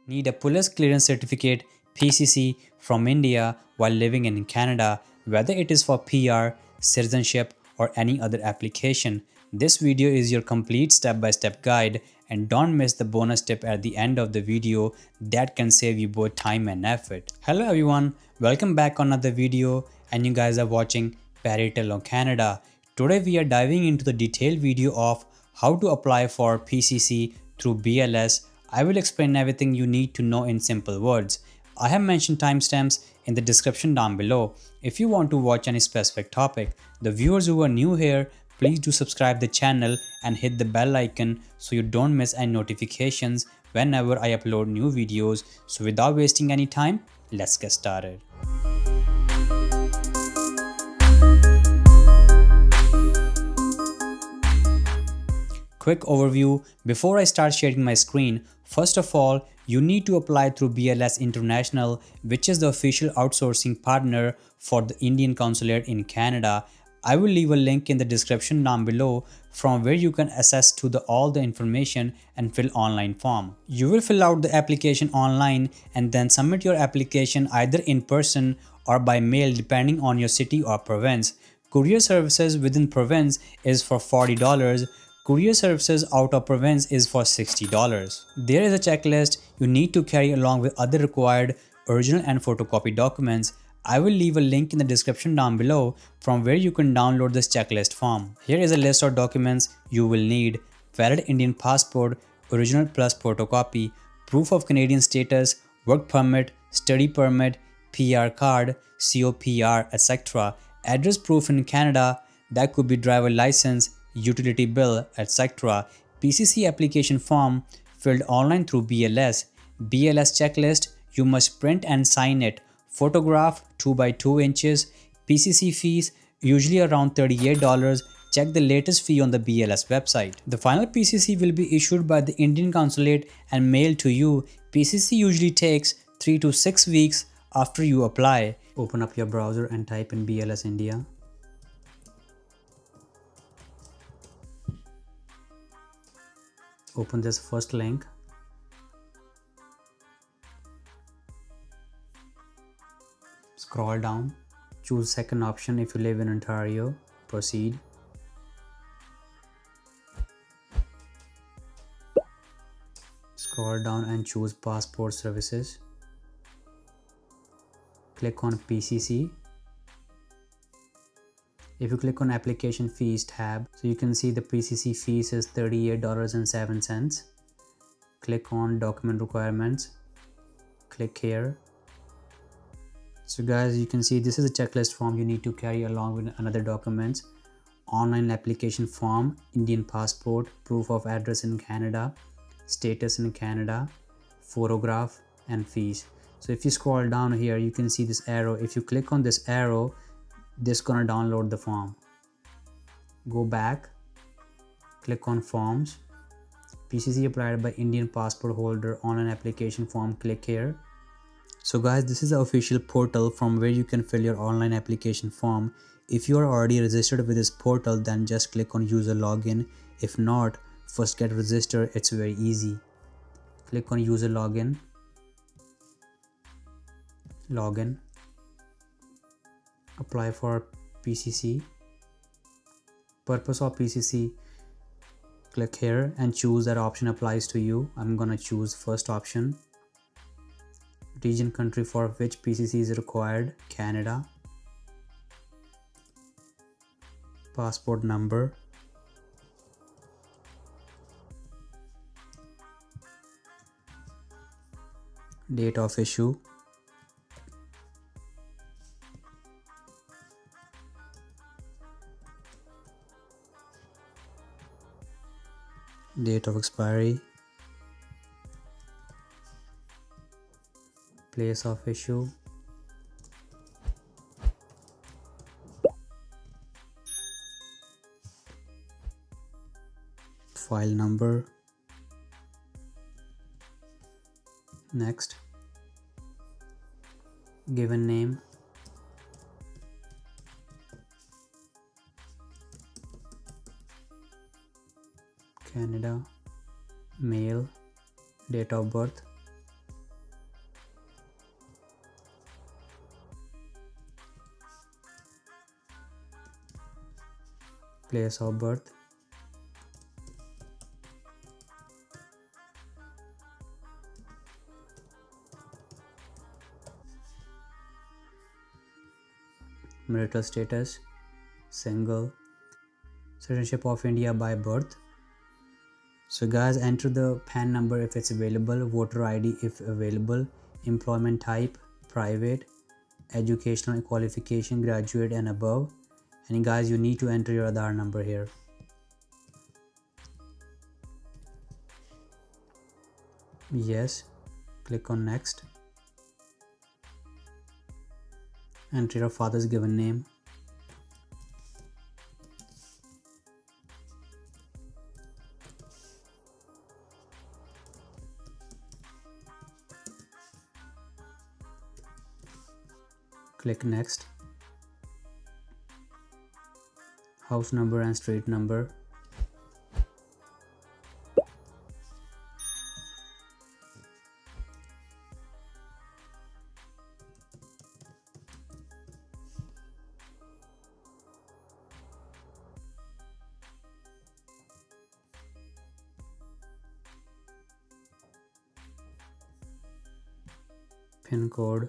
Need a police clearance certificate PCC from India while living in Canada, whether it is for PR, citizenship, or any other application. This video is your complete step-by-step guide, and don't miss the bonus tip at the end of the video that can save you both time and effort. Hello everyone, welcome back on another video, and you guys are watching Parital Canada. Today we are diving into the detailed video of how to apply for PCC through BLS. I will explain everything you need to know in simple words. I have mentioned timestamps in the description down below if you want to watch any specific topic. The viewers who are new here, please do subscribe the channel and hit the bell icon so you don't miss any notifications whenever I upload new videos. So without wasting any time, let's get started. Quick overview before I start sharing my screen. First of all, you need to apply through BLS International, which is the official outsourcing partner for the Indian consulate in Canada. I will leave a link in the description down below from where you can access to all the information and fill online form. You will fill out the application online and then submit your application either in person or by mail depending on your city or province. Courier services within province is for $40. Courier services out of province is for $60. There is a checklist you need to carry along with other required original and photocopy documents. I will leave a link in the description down below from where you can download this checklist form. Here is a list of documents you will need: valid Indian passport, original plus photocopy, proof of Canadian status, work permit, study permit, PR card, COPR, etc. Address proof in Canada, that could be driver license, utility bill, etc. PCC application form filled online through BLS. BLS checklist, you must print and sign it. Photograph 2 by 2 inches. PCC fees usually around $38. Check the latest fee on the BLS website. The final PCC will be issued by the Indian consulate and mailed to you. PCC usually takes 3 to 6 weeks after you apply. Open up your browser and type in BLS India. Open this first link. Scroll down. Choose second option if you live in Ontario. Proceed. Scroll down and choose passport services. Click on PCC. If you click on application fees tab, so you can see the PCC fees is $38.07. Click on document requirements. Click here. So guys, you can see this is a checklist form you need to carry along with another documents: online application form, Indian passport, proof of address in Canada, status in Canada, photograph, and fees. So if you scroll down here, you can see this arrow. If you click on this arrow, this gonna download the form. Go back, click on forms, PCC applied by Indian passport holder, online application form, click here. So guys, this is the official portal from where you can fill your online application form. If you are already registered with this portal, then just click on user login. If not, first get registered. It's very easy. Click on user login. Login. Apply for PCC. Purpose of PCC, click here and choose that option applies to you. I'm gonna choose first option. Region country for which PCC is required, Canada. Passport number. Date of issue. Date of expiry, place of issue, file number, next, given name, Canada, male, date of birth, place of birth, marital status, single, citizenship of India by birth. So guys, enter the PAN number if it's available, voter ID if available, employment type, private, educational qualification, graduate and above, and guys, you need to enter your Aadhaar number here. Yes, click on next. Enter your father's given name. Click next. House number and street number. PIN code,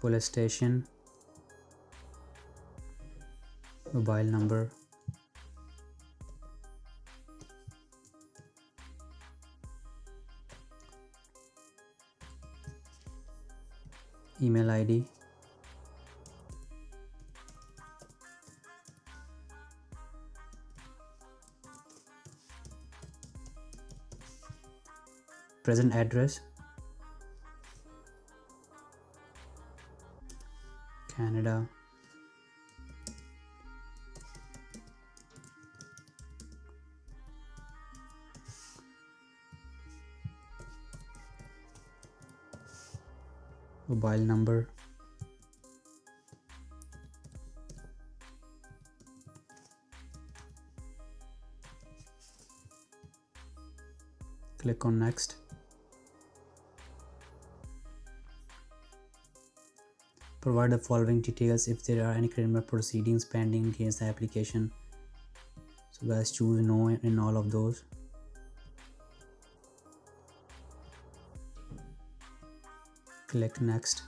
police station, mobile number, email ID, present address, Canada, mobile number, click on next. Provide the following details if there are any criminal proceedings pending against the application. So guys, choose no in all of those. Click next.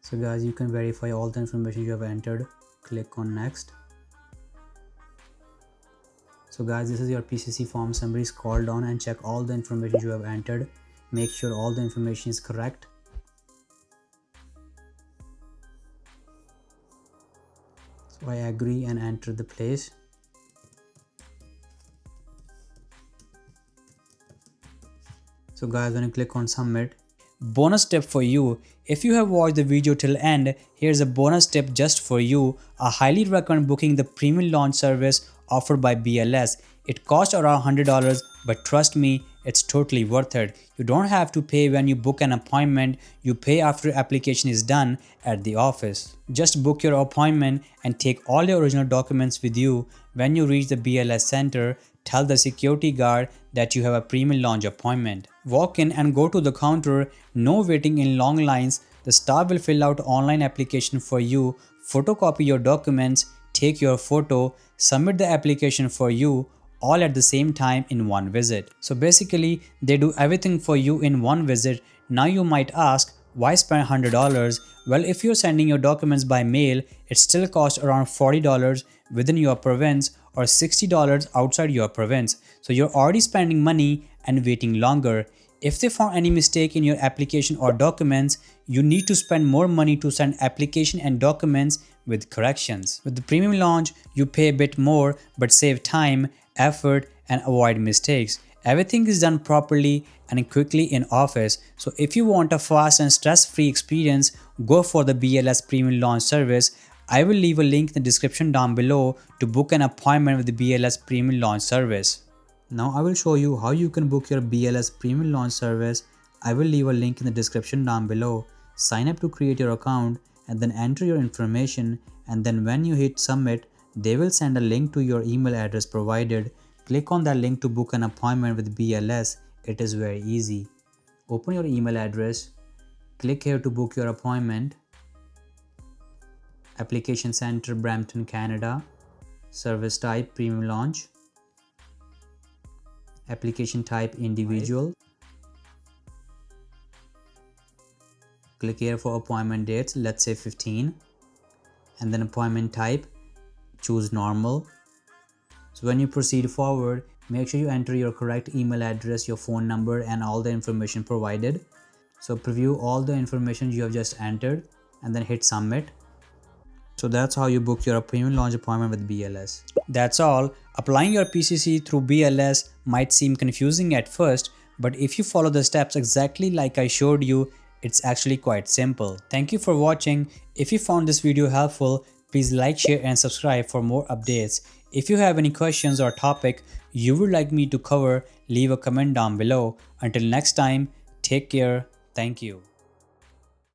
So guys, you can verify all the information you have entered. Click on next. So guys, this is your PCC form summary. Scroll down and check all the information you have entered. Make sure all the information is correct. So I agree and enter the place. So guys, when you click on submit, bonus tip for you. If you have watched the video till end, here's a bonus tip just for you. I highly recommend booking the premium launch service offered by BLS. It costs around $100, but trust me, it's totally worth it. You don't have to pay when you book an appointment. You pay after application is done at the office. Just book your appointment and take all your original documents with you. When you reach the BLS center, tell the security guard that you have a premium launch appointment. Walk in and go to the counter. No waiting in long lines. The staff will fill out online application for you, photocopy your documents, take your photo, submit the application for you, all at the same time in one visit. So basically, they do everything for you in one visit. Now you might ask, why spend $100? Well, if you're sending your documents by mail, it still costs around $40 within your province or $60 outside your province. So you're already spending money and waiting longer. If they found any mistake in your application or documents, you need to spend more money to send application and documents with corrections. With the premium launch, you pay a bit more but save time, effort and avoid mistakes. Everything is done properly and quickly in office. So if you want a fast and stress-free experience, go for the BLS Premium Launch service. I will leave a link in the description down below to book an appointment with the BLS Premium Launch service. Now I will show you how you can book your BLS Premium Launch service. I will leave a link in the description down below. Sign up to create your account and then enter your information, and then when you hit submit, they will send a link to your email address provided. Click on that link to book an appointment with BLS. It is very easy. Open your email address. Click here to book your appointment. Application center, Brampton, Canada. Service type, premium launch. Application type, individual. Click here for appointment dates, let's say 15. And then appointment type, choose normal. So when you proceed forward, make sure you enter your correct email address, your phone number, and all the information provided. So preview all the information you have just entered and then hit submit. So that's how you book your premium launch appointment with BLS. That's all. Applying your PCC through BLS might seem confusing at first, but if you follow the steps exactly like I showed you, it's actually quite simple. Thank you for watching. If you found this video helpful, please like, share and subscribe for more updates. If you have any questions or topic you would like me to cover, leave a comment down below. Until next time, take care. Thank you.